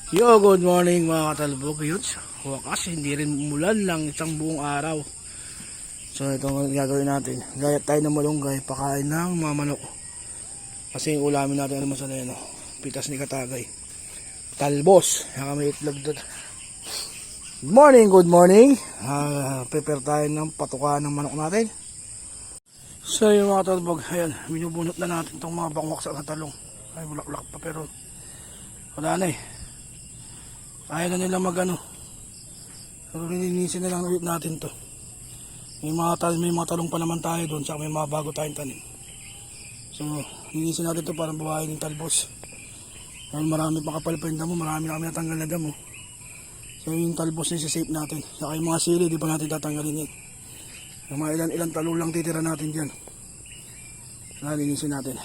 Yo, good morning mga katalbog. Wakas, hindi rin umulan lang isang buong araw. So ito ang gagawin natin. Gayat tayo ng malunggay, pakain ng mga manok. Kasi yung ulamin natin ano masaleno. Pitas ni Katagay. Talbos. Saka may itlog doon. Good morning. Prepare tayo ng patukaan ng manok natin. So yung mga katalbog, ayan, binubunot na natin itong mga bangwak sa talong. Ay, bulaklak pa pero wala na eh. Kaya na nila magano. So linisin na lang ulit natin to. May mga talong pa naman tayo doon, saka may mga bago tayong tanim. So linisin natin to para bawahin yung talbos. Dahil marami pa kapal pa yung damo, marami na kami natanggal na damo. So yung talbos na isa-save natin. Saka yung mga sili, di pa natin tatanggalin yan. Yung mga ilan talong lang titira natin dyan. So linisin natin.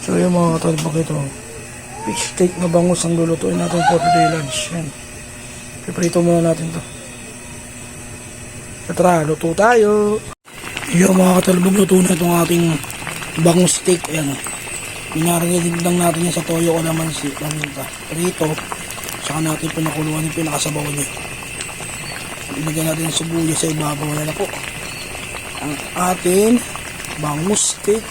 So yung mga talbog ito, fish steak na bangus ang lulutuin natin for today lunch. Yan. Piprito muna natin to. Tara, luto tayo. Yung mga katalbog, luto na itong ating bangus steak. Ayan. Minarinig lang natin yan sa toyo o naman si paminta. Prito. Saka natin pinakuluan yung pinakasabaw niya. Ilagyan natin yung sibuyas sa ibabaw. Yan na po ang ating bangus steak.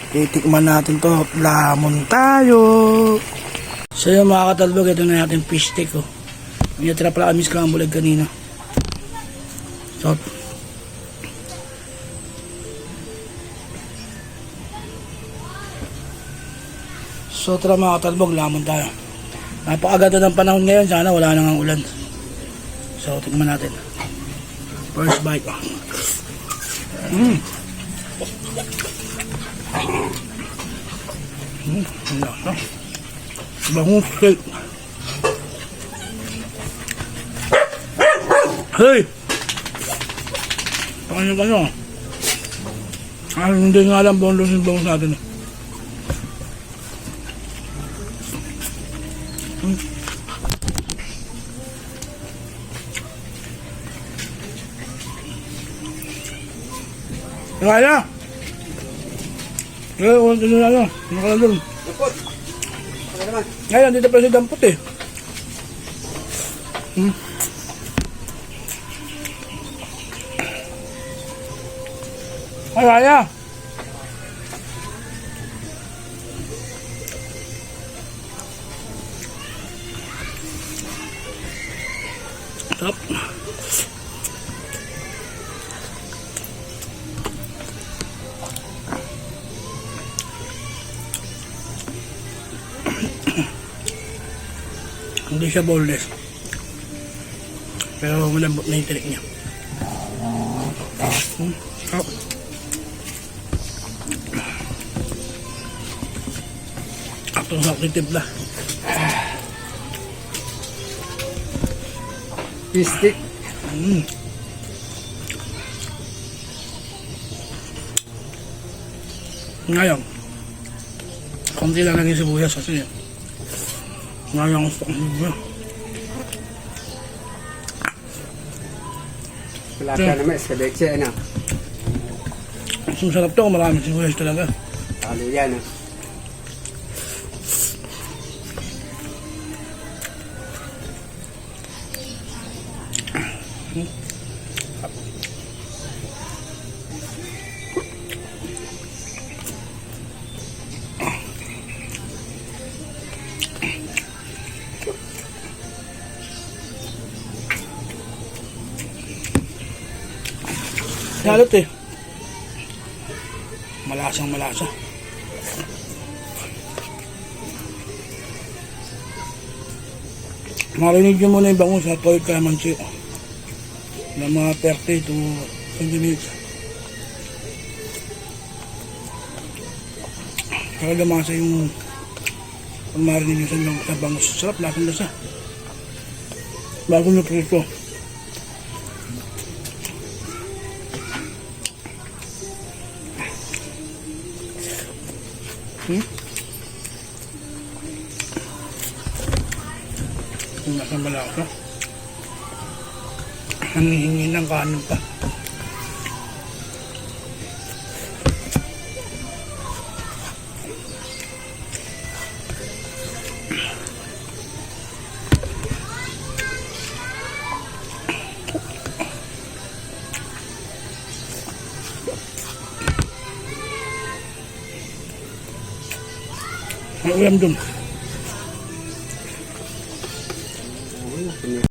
Titikman natin to. Lamon tayo. So yung mga katalbog, ito na natin fish steak. Oh. May natira pala kami scrambled egg kanina. So tara mga katalbog, lamon tayo. Napakaganda ng panahon ngayon. Sana wala nang ang ulan. So tikman natin. First bite. Bangus steak. Hey! Paano? Hindi nga alam bangus natin. Kaya! Kaya, kung ano na lang. Nakalalong. Dampot! Ano naman? Ngayon, dito pa si Dampot eh. Kaya! Stop. Hindi siya boneless. Pero malambot na yung tinik niya. Atong sa kitibla. Fish stick. Ngayon, konti lang yung sibuyas kasi ngayon gusto kong sibuyas. Pelaka naman, escabeche, ano? Ang sarap to kung maraming sibuyas talaga. Talo yan, ah. Halot eh. Malasang malasa. Marinig nyo muna yung bangus at toyo calamansi na mga 30 to 20 minutes. Kaya lamasa yung pag marinig nyo sa bangus. Sarap, lasang lasa. Bago nyo prito. Kung nasa malasa, hangin ng kanin pa. May ulam dun.